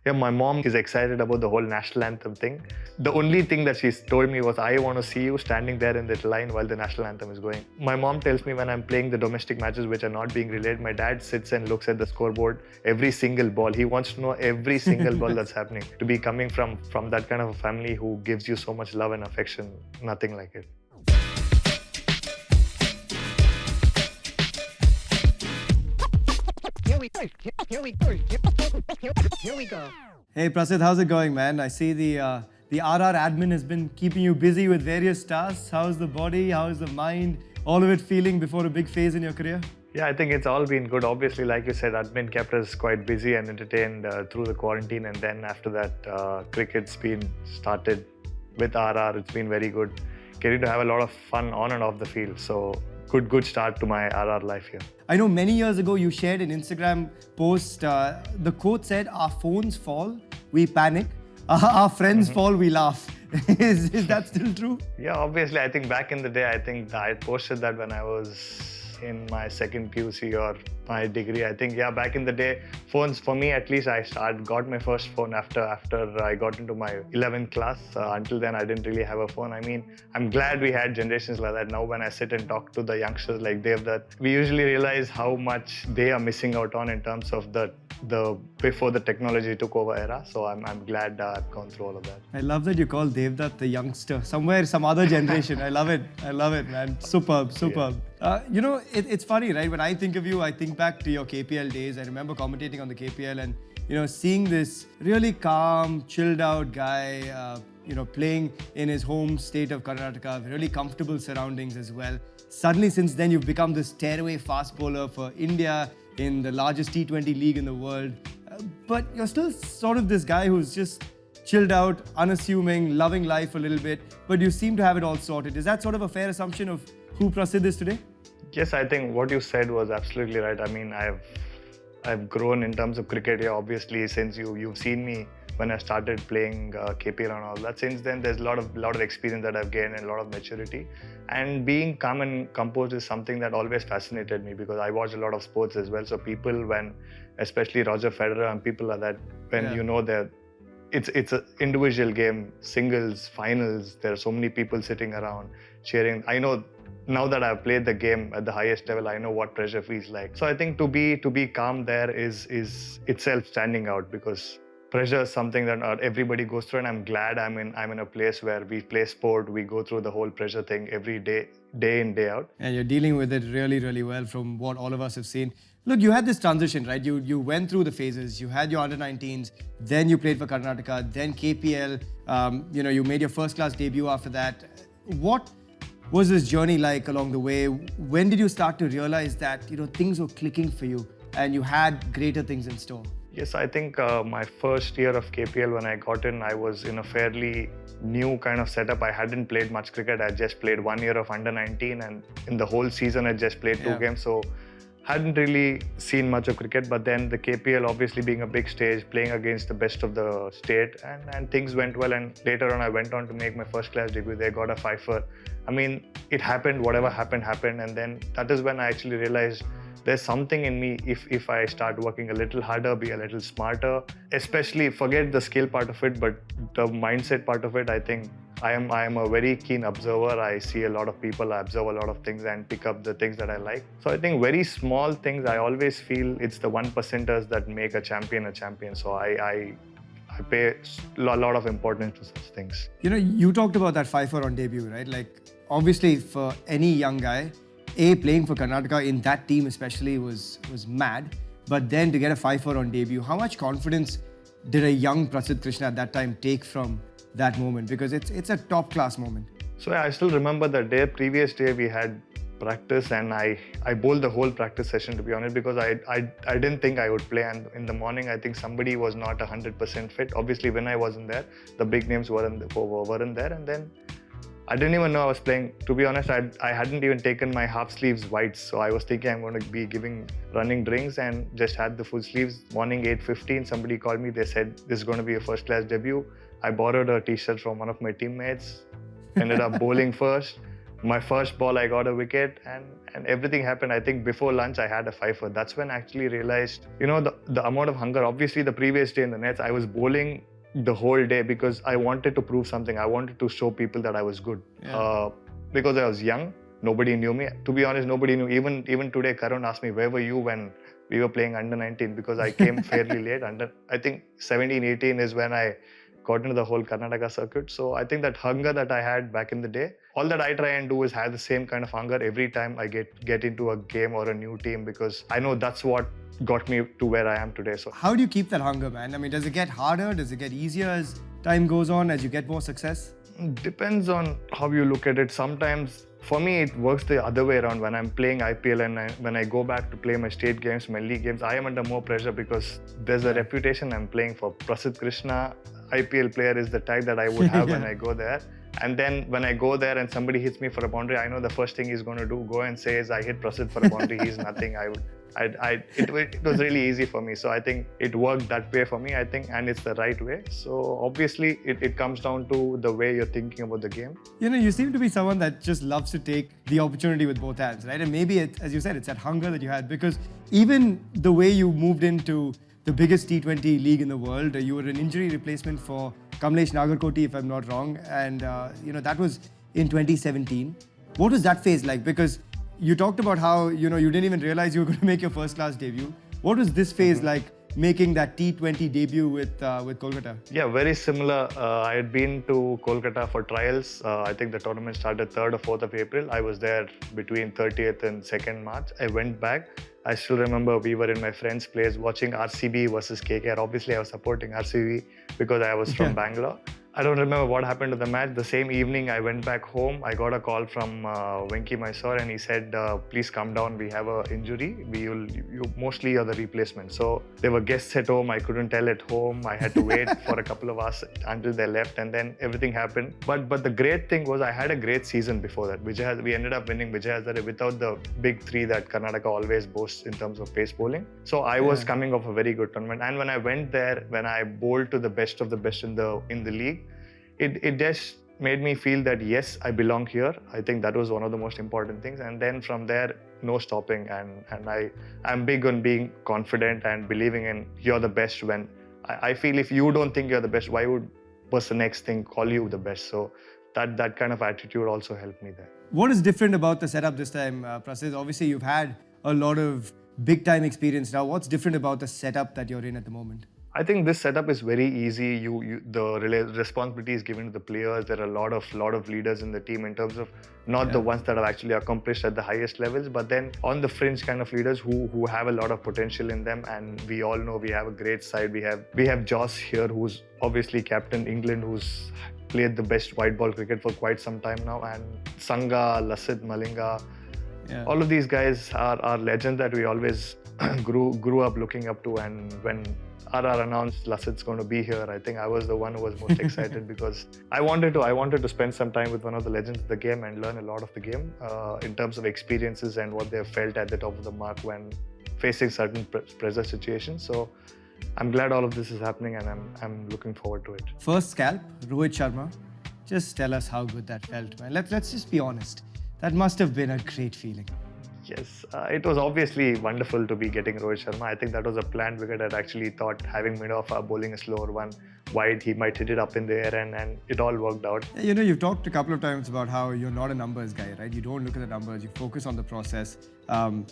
Yeah, my mom is excited about the whole national anthem thing. The only thing that she's told me was, I want to see you standing there in that line while the national anthem is going. My mom tells me when I'm playing the domestic matches which are not being relayed, my dad sits and looks at the scoreboard, every single ball. He wants to know every single ball that's happening. To be coming from that kind of a family who gives you so much love and affection, nothing like it. Here we go. Hey Prasidh, how's it going, man? I see the RR admin has been keeping you busy with various tasks. How's the body? How's the mind? All of it feeling before a big phase in your career? Yeah, I think it's all been good. Obviously, like you said, admin kept us quite busy and entertained through the quarantine. And then after that, cricket's been started with RR. It's been very good. Getting to have a lot of fun on and off the field. So good start to my RR life here. I know many years ago you shared an Instagram post. The quote said, "Our phones fall, we panic. Our friends fall, we laugh." Is that still true? Yeah, obviously. I think back in the day, I posted that when I was in my second PUC or my degree. I think, yeah, back in the day, phones, for me at least, I got my first phone after I got into my 11th class. Until then, I didn't really have a phone. I mean, I'm glad we had generations like that. Now, when I sit and talk to the youngsters like Devdutt, we usually realize how much they are missing out on in terms of the before the technology took over era. So I'm glad I've gone through all of that. I love that you call Devdutt the youngster. Somewhere, some other generation. I love it, man. Superb. Yeah. It's funny, right? When I think of you, I think back to your KPL days. I remember commentating on the KPL and, seeing this really calm, chilled out guy, playing in his home state of Karnataka, really comfortable surroundings as well. Suddenly, since then, you've become this tearaway fast bowler for India in the largest T20 league in the world. But you're still sort of this guy who's just chilled out, unassuming, loving life a little bit, but you seem to have it all sorted. Is that sort of a fair assumption of who Prasidh is today? Yes, I think what you said was absolutely right. I mean, I've grown in terms of cricket here, obviously, since you've seen me when I started playing KPL and all that. Since then, there's a lot of experience that I've gained and a lot of maturity. And being calm and composed is something that always fascinated me because I watch a lot of sports as well. So people, especially Roger Federer and people like that, that it's an individual game, singles, finals. There are so many people sitting around cheering. I know now that I've played the game at the highest level, I know what pressure feels like. So I think to be calm there is itself standing out because pressure is something that not everybody goes through, and I'm glad I'm in a place where we play sport, we go through the whole pressure thing every day in, day out. And you're dealing with it really, really well from what all of us have seen. Look, you had this transition, right? You went through the phases. You had your under-19s, then you played for Karnataka, then KPL. You made your first-class debut after that. What was this journey like along the way? When did you start to realize that things were clicking for you and you had greater things in store? Yes, I think my first year of KPL, when I got in, I was in a fairly new kind of setup. I hadn't played much cricket. I just played 1 year of under-19, and in the whole season, I just played 2 games. So hadn't really seen much of cricket. But then the KPL, obviously being a big stage, playing against the best of the state, and things went well. And later on, I went on to make my first class debut. They got a fifer. I mean, it happened. Whatever happened. And then that is when I actually realized there's something in me if I start working a little harder, be a little smarter, especially forget the skill part of it, but the mindset part of it. I think I am a very keen observer. I see a lot of people, I observe a lot of things and pick up the things that I like. So I think very small things, I always feel it's the 1%ers that make a champion. So I pay a lot of importance to such things. You talked about that fifer on debut, right? Like, obviously for any young guy, playing for Karnataka in that team especially was mad. But then to get a fifer on debut, how much confidence did a young Prasidh Krishna at that time take from that moment? Because it's a top-class moment. So I still remember the previous day we had practice, and I bowled the whole practice session, to be honest, because I didn't think I would play. And in the morning, I think somebody was not 100% fit. Obviously, when I wasn't there, the big names weren't there. And then I didn't even know I was playing. To be honest, I hadn't even taken my half sleeves white. So I was thinking I'm going to be giving running drinks and just had the full sleeves. Morning 8:15, somebody called me. They said, this is going to be a first class debut. I borrowed a t-shirt from one of my teammates. Ended up bowling first. My first ball, I got a wicket, and everything happened. I think before lunch, I had a fifer. That's when I actually realized, the amount of hunger. Obviously, the previous day in the nets, I was bowling the whole day because I wanted to prove something. I wanted to show people that I was good. Yeah. Because I was young, nobody knew me. To be honest, nobody knew. Even today, Karun asked me, where were you when we were playing under 19? Because I came fairly late. I think 17, 18 is when I got into the whole Karnataka circuit. So I think that hunger that I had back in the day, all that I try and do is have the same kind of hunger every time I get into a game or a new team, because I know that's what got me to where I am today. So How do you keep that hunger, man? I mean, does it get harder? Does it get easier as time goes on, as you get more success? depends on how you look at it. Sometimes for me it works the other way around. When I'm playing IPL and when I go back to play my state games, my league games, I am under more pressure because there's a reputation I'm playing for. Prasidh Krishna, IPL player, is the tag that I would have when I go there. And then when I go there and somebody hits me for a boundary, I know the first thing he's going to go and say is, I hit Prasidh for a boundary. He's nothing. It was really easy for me. So I think it worked that way for me, I think, and it's the right way. So obviously it comes down to the way you're thinking about the game. You seem to be someone that just loves to take the opportunity with both hands, right? And maybe, as you said, it's that hunger that you had, because even the way you moved into the biggest T20 league in the world, you were an injury replacement for Kamlesh Nagarkoti, if I'm not wrong. And, that was in 2017. What was that phase like? Because you talked about how, you didn't even realize you were going to make your first class debut. What was this phase like, making that T20 debut with Kolkata? Yeah, very similar. I had been to Kolkata for trials. I think the tournament started 3rd or 4th of April. I was there between 30th and 2nd March. I went back. I still remember we were in my friend's place watching RCB versus KKR. Obviously, I was supporting RCB because I was from Bangalore. I don't remember what happened to the match. The same evening, I went back home. I got a call from Venki Mysore, and he said, please come down. We have an injury. You mostly are the replacement. So there were guests at home. I couldn't tell at home. I had to wait for a couple of hours until they left, and then everything happened. But the great thing was I had a great season before that. We ended up winning Vijay Hazare without the big three that Karnataka always boasts in terms of pace bowling. So I was coming off a very good tournament. And when I went there, when I bowled to the best of the best in the league, it just made me feel that yes, I belong here. I think that was one of the most important things. And then from there, no stopping. And I'm big on being confident and believing in you're the best. When I feel if you don't think you're the best, why would the next thing call you the best? So that kind of attitude also helped me there. What is different about the setup this time, Prasidh? Obviously, you've had a lot of big time experience now. What's different about the setup that you're in at the moment? I think this setup is very easy. The responsibility is given to the players. There are a lot of leaders in the team in terms of not the ones that have actually accomplished at the highest levels, but then on the fringe kind of leaders who have a lot of potential in them. And we all know we have a great side. We have Joss here, who's obviously captain England, who's played the best white ball cricket for quite some time now, and Sangha, Lasith, Malinga. Yeah. All of these guys are legends that we always grew up looking up to. And when RR announced Lasith's going to be here, I think I was the one who was most excited because I wanted to spend some time with one of the legends of the game and learn a lot of the game in terms of experiences and what they've felt at the top of the mark when facing certain pressure situations. So I'm glad all of this is happening, and I'm looking forward to it. First scalp, Rohit Sharma. Just tell us how good that felt, man. Let's just be honest. That must have been a great feeling. Yes, it was obviously wonderful to be getting Rohit Sharma. I think that was a planned wicket. I'd actually thought having mid-off bowling a slower one wide, he might hit it up in the air, and it all worked out. You've talked a couple of times about how you're not a numbers guy, right? You don't look at the numbers, you focus on the process.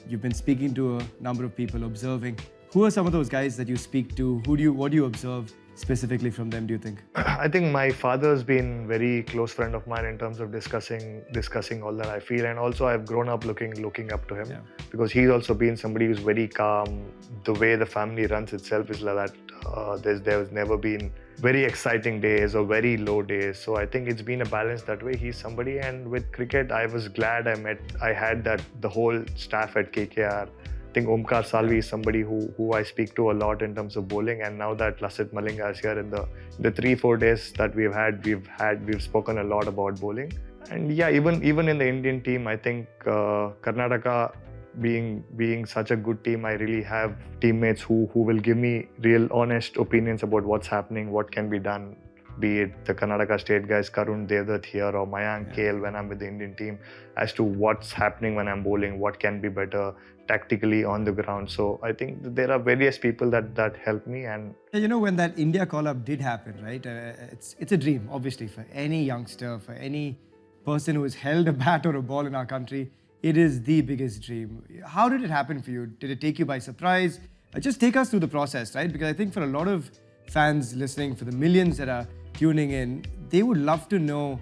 You've been speaking to a number of people, observing. Who are some of those guys that you speak to? What do you observe specifically from them, do you think? I think my father's been very close friend of mine in terms of discussing all that I feel, and also I've grown up looking up to him because he's also been somebody who's very calm. The way the family runs itself is like that. There's never been very exciting days or very low days. So I think it's been a balance that way. He's somebody, and with cricket, I was glad I had the whole staff at KKR. I think Omkar Salvi is somebody who I speak to a lot in terms of bowling, and now that Lasith Malinga is here, in the 3-4 days that we've spoken a lot about bowling. And yeah, even in the Indian team, I think Karnataka being such a good team, I really have teammates who will give me real honest opinions about what's happening, what can be done. be it the Karnataka state guys, Karun Devdutt here, or Mayank Kale when I'm with the Indian team, as to what's happening when I'm bowling, what can be better tactically on the ground. So I think there are various people that help me. And You know, when that India call-up did happen, right? It's a dream, obviously, for any youngster, for any person who has held a bat or a ball in our country. It is the biggest dream. How did it happen for you? Did it take you by surprise? Just take us through the process, right? Because I think for a lot of fans listening, for the millions that are tuning in, they would love to know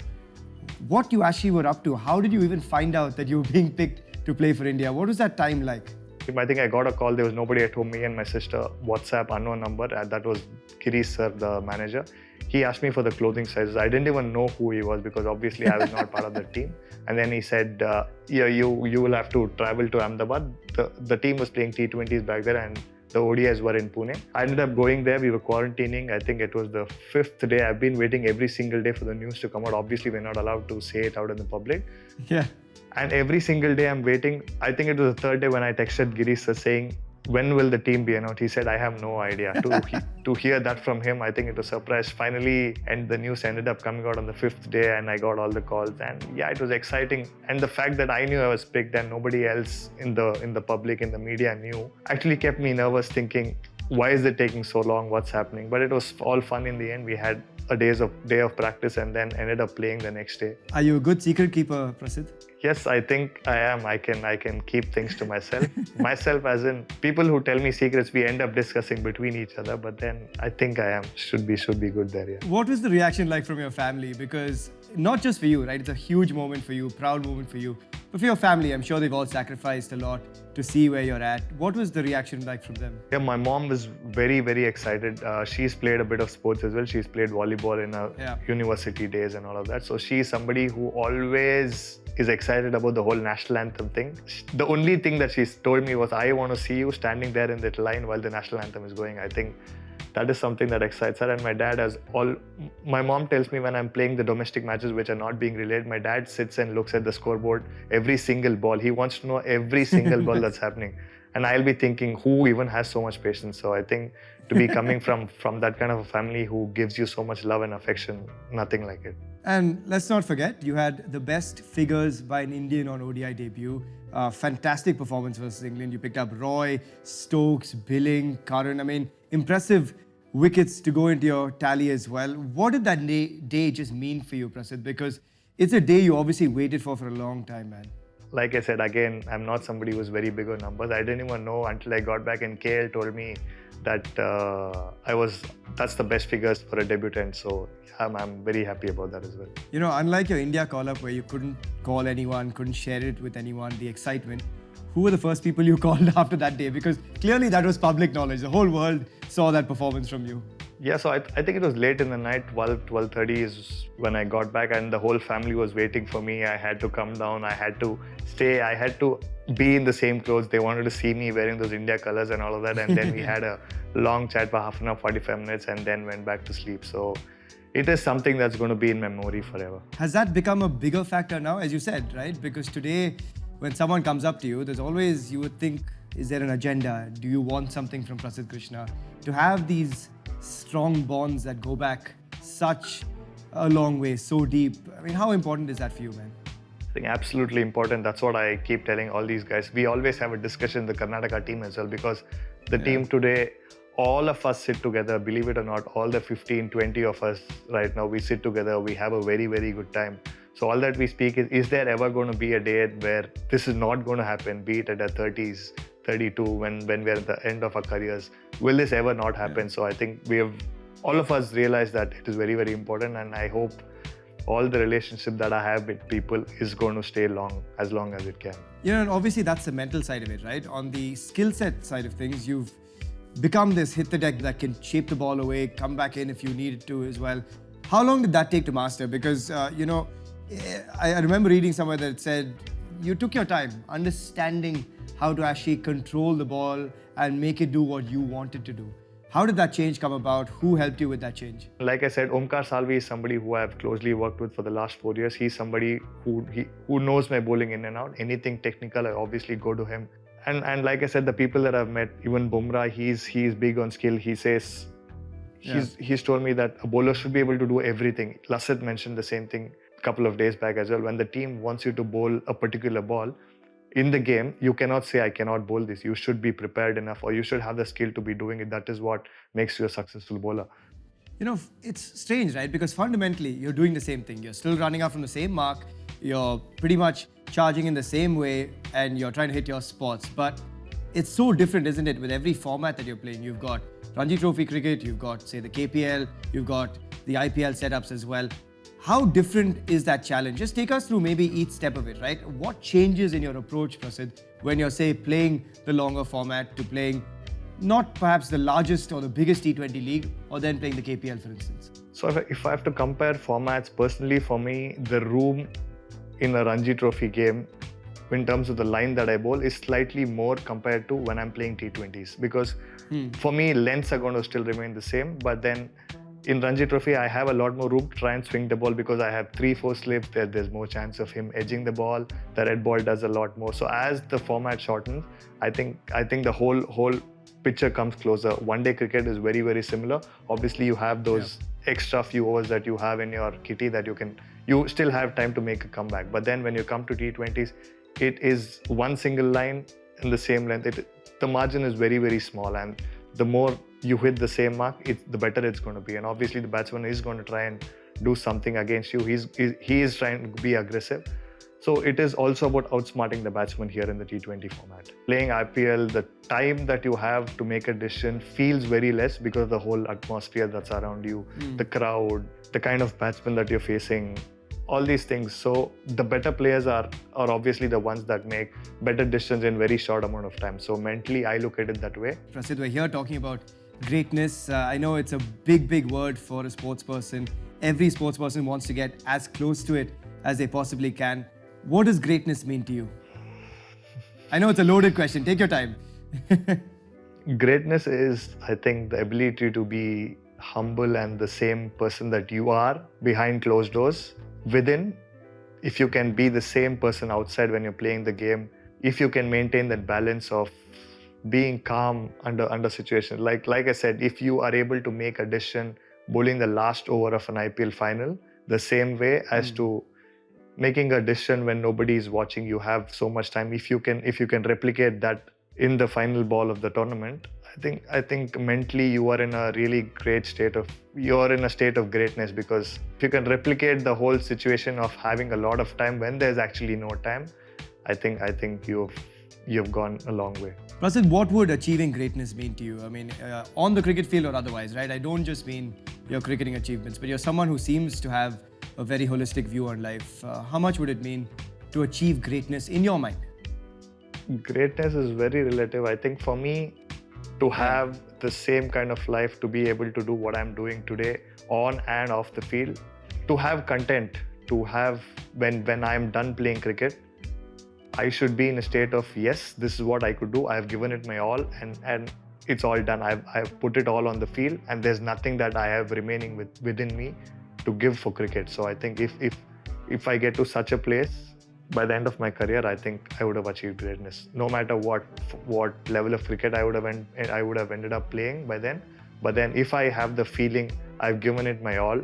what you actually were up to. How did you even find out that you were being picked to play for India? What was that time like? I think I got a call. There was nobody at home. Me and my sister, WhatsApp, unknown number. And that was Giri sir, the manager. He asked me for the clothing sizes. I didn't even know who he was because obviously I was not part of the team. And then he said, yeah, you will have to travel to Ahmedabad. The team was playing T20s back there and the ODIs were in Pune. I ended up going there. We were quarantining. I think it was the 5th day. I've been waiting every single day for the news to come out. Obviously, we're not allowed to say it out in the public. Yeah. And every single day I'm waiting. I think it was the 3rd day when I texted Giri sir saying, when will the team be announced? He said, I have no idea. To hear that from him, I think it was a surprise. Finally, and the news ended up coming out on the 5th day and I got all the calls. And yeah, it was exciting. And the fact that I knew I was picked and nobody else in the public, in the media knew, actually kept me nervous thinking, why is it taking so long? What's happening? But it was all fun in the end. We had a day of practice and then ended up playing the next day. Are you a good secret keeper, Prasidh? Yes, I think I am. I can keep things to myself. Myself as in people who tell me secrets, we end up discussing between each other. But then I think I am. Should be good there, yeah. What was the reaction like from your family? Because not just for you, right? It's a huge moment for you, proud moment for you. But for your family, I'm sure they've all sacrificed a lot to see where you're at. What was the reaction like from them? Yeah, my mom was very, very excited. She's played a bit of sports as well. She's played volleyball in her university days and all of that. So she's somebody who always is excited about the whole national anthem thing. The only thing that she's told me was, I want to see you standing there in that line while the national anthem is going. I think that is something that excites her. And my dad has my mom tells me when I'm playing the domestic matches which are not being relayed, my dad sits and looks at the scoreboard, every single ball. He wants to know every single ball that's happening. And I'll be thinking, who even has so much patience? So I think to be coming from that kind of a family who gives you so much love and affection, nothing like it. And let's not forget, you had the best figures by an Indian on ODI debut. Fantastic performance versus England. You picked up Roy, Stokes, Billing, Curran. I mean, impressive wickets to go into your tally as well. What did that day just mean for you, Prasidh? Because it's a day you obviously waited for a long time, man. Like I said, again, I'm not somebody who's very big on numbers. I didn't even know until I got back and KL told me that that's the best figures for a debutant. So I'm very happy about that as well. You know, unlike your India call-up where you couldn't call anyone, couldn't share it with anyone, the excitement, who were the first people you called after that day? Because clearly that was public knowledge. The whole world saw that performance from you. Yeah, so I think it was late in the night, 12:30 is when I got back and the whole family was waiting for me. I had to come down, I had to stay, I had to be in the same clothes. They wanted to see me wearing those India colors and all of that. And then we had a long chat for half an hour, 45 minutes and then went back to sleep. So it is something that's going to be in memory forever. Has that become a bigger factor now, as you said, right? Because today, when someone comes up to you, there's always, you would think, is there an agenda? Do you want something from Prasidh Krishna? To have these strong bonds that go back such a long way, so deep. I mean, how important is that for you, man? I think absolutely important. That's what I keep telling all these guys. We always have a discussion in the Karnataka team as well because the team today, all of us sit together, believe it or not, all the 15, 20 of us right now, we sit together, we have a very, very good time. So all that we speak is there ever going to be a day where this is not going to happen, be it at our 30s, 32, when we're at the end of our careers? Will this ever not happen? So I think all of us realize that it is very, very important, and I hope all the relationship that I have with people is going to stay as long as it can. You know, and obviously that's the mental side of it, right? On the skill set side of things, you've become this hit the deck that can shape the ball away, come back in if you need it to as well. How long did that take to master? Because, you know, I remember reading somewhere that it said you took your time understanding how to actually control the ball and make it do what you wanted to do. How did that change come about? Who helped you with that change? Like I said, Omkar Salvi is somebody who I've closely worked with for the last 4 years. He's somebody who knows my bowling in and out. Anything technical, I obviously go to him. And like I said, the people that I've met, even Bumrah, he's big on skill. He says, He's told me that a bowler should be able to do everything. Lassit mentioned the same thing a couple of days back as well. When the team wants you to bowl a particular ball, in the game, you cannot say, I cannot bowl this. You should be prepared enough, or you should have the skill to be doing it. That is what makes you a successful bowler. You know, it's strange, right? Because fundamentally, you're doing the same thing. You're still running out from the same mark. You're pretty much charging in the same way, and you're trying to hit your spots. But it's so different, isn't it? With every format that you're playing, you've got Ranji Trophy cricket, you've got, say, the KPL, you've got the IPL setups as well. How different is that challenge? Just take us through maybe each step of it, right? What changes in your approach, Prasidh, when you're, say, playing the longer format to playing not perhaps the largest or the biggest T20 league, or then playing the KPL, for instance? So if I have to compare formats, personally for me, the room in a Ranji Trophy game, in terms of the line that I bowl, is slightly more compared to when I'm playing T20s. Because for me, lengths are going to still remain the same, but then in Ranji Trophy, I have a lot more room to try and swing the ball because I have 3-4 slips. There's more chance of him edging the ball. The red ball does a lot more. So as the format shortens, I think the whole picture comes closer. One-day cricket is very, very similar. Obviously, you have those extra few overs that you have in your kitty that you still have time to make a comeback. But then when you come to T20s, it is one single line in the same length. The margin is very, very small, and the more you hit the same mark, the better it's going to be. And obviously, the batsman is going to try and do something against you. He is trying to be aggressive. So it is also about outsmarting the batsman here in the T20 format. Playing IPL, the time that you have to make a decision feels very less because of the whole atmosphere that's around you, the crowd, the kind of batsman that you're facing, all these things. So the better players are obviously the ones that make better decisions in very short amount of time. So mentally, I look at it that way. Prasidh, we're here talking about greatness. I know it's a big, big word for a sports person. Every sports person wants to get as close to it as they possibly can. What does greatness mean to you? I know it's a loaded question. Take your time. Greatness is, I think, the ability to be humble and the same person that you are behind closed doors. Within, if you can be the same person outside when you're playing the game, if you can maintain that balance of being calm under situations. Like I said, if you are able to make a decision bowling the last over of an IPL final, the same way as to making a decision when nobody is watching, you have so much time. If you can replicate that in the final ball of the tournament, I think mentally you are in a really great state of greatness, because if you can replicate the whole situation of having a lot of time when there's actually no time, I think you've gone a long way. Prasidh, what would achieving greatness mean to you? I mean, on the cricket field or otherwise, right? I don't just mean your cricketing achievements, but you're someone who seems to have a very holistic view on life. How much would it mean to achieve greatness in your mind? Greatness is very relative. I think for me, to have the same kind of life, to be able to do what I'm doing today on and off the field, to have content, to have when I'm done playing cricket, I should be in a state of, yes, this is what I could do. I've given it my all, and it's all done. I've put it all on the field, and there's nothing that I have remaining within me to give for cricket. So I think if I get to such a place, by the end of my career, I think I would have achieved greatness. No matter what level of cricket I would have ended up playing by then. But then if I have the feeling I've given it my all,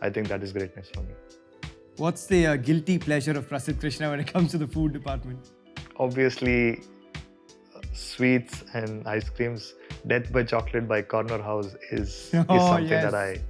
I think that is greatness for me. What's the guilty pleasure of Prasidh Krishna when it comes to the food department? Obviously, sweets and ice creams. Death by Chocolate by Corner House is something that I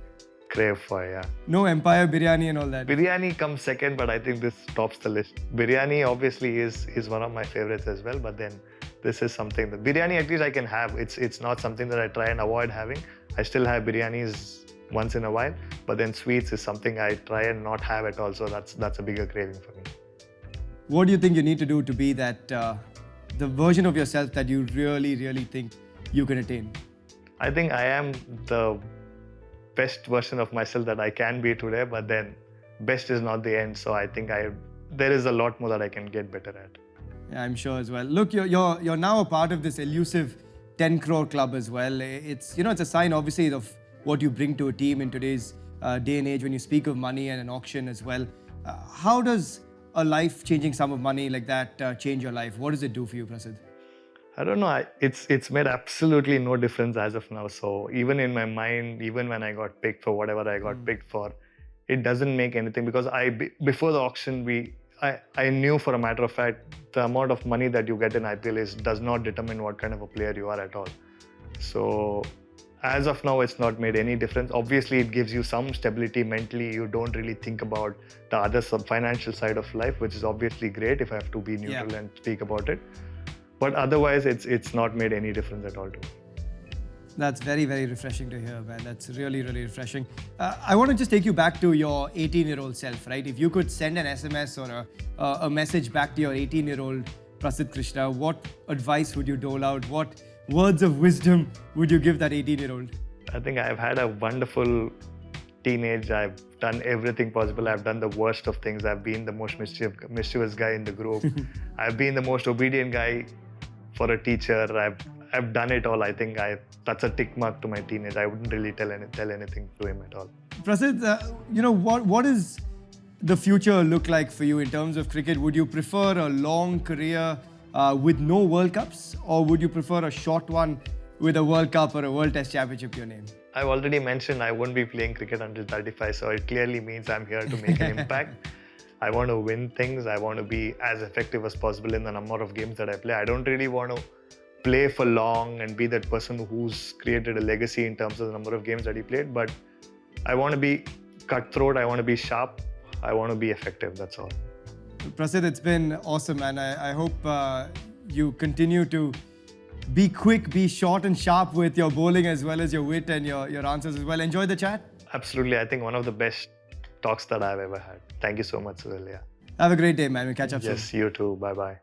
crave for, yeah. No Empire Biryani and all that. Biryani comes second, but I think this tops the list. Biryani obviously is one of my favorites as well, but then this is something that biryani at least I can have. It's not something that I try and avoid having. I still have biryanis once in a while, but then sweets is something I try and not have at all, so that's a bigger craving for me. What do you think you need to do to be that the version of yourself that you really, really think you can attain? I think I am the best version of myself that I can be today, but then best is not the end, so I think there is a lot more that I can get better at. Yeah, I'm sure as well. Look, you're now a part of this elusive 10 crore club as well. It's a sign obviously of what you bring to a team in today's day and age when you speak of money and an auction as well. How does a life-changing sum of money like that change your life? What does it do for you, Prasidh? I don't know. It's made absolutely no difference as of now. So even in my mind, even when I got picked for whatever I got picked for, it doesn't make anything because before the auction I knew for a matter of fact the amount of money that you get in IPL does not determine what kind of a player you are at all. So as of now, it's not made any difference. Obviously, it gives you some stability mentally. You don't really think about the other financial side of life, which is obviously great if I have to be neutral and speak about it. But otherwise, it's not made any difference at all to me. That's very, very refreshing to hear, man. That's really, really refreshing. I want to just take you back to your 18-year-old self, right? If you could send an SMS or a message back to your 18-year-old Prasidh Krishna, what advice would you dole out? What words of wisdom would you give that 18-year-old? I think I've had a wonderful teenage. I've done everything possible. I've done the worst of things. I've been the most mischievous guy in the group. I've been the most obedient guy for a teacher. I've done it all. I think that's a tick mark to my teenage. I wouldn't really tell anything to him at all. Prasidh, what does the future look like for you in terms of cricket? Would you prefer a long career with no World Cups, or would you prefer a short one with a World Cup or a World Test Championship to your name? I've already mentioned I won't be playing cricket until 35, so it clearly means I'm here to make an impact. I want to win things. I want to be as effective as possible in the number of games that I play. I don't really want to play for long and be that person who's created a legacy in terms of the number of games that he played, but I want to be cutthroat. I want to be sharp. I want to be effective. That's all. Prasidh, it's been awesome, and I hope you continue to be quick, be short and sharp with your bowling as well as your wit and your answers as well. Enjoy the chat. Absolutely. I think one of the best talks that I've ever had. Thank you so much, Suhail. Have a great day, man. We'll catch up soon. Yes, you too. Bye-bye.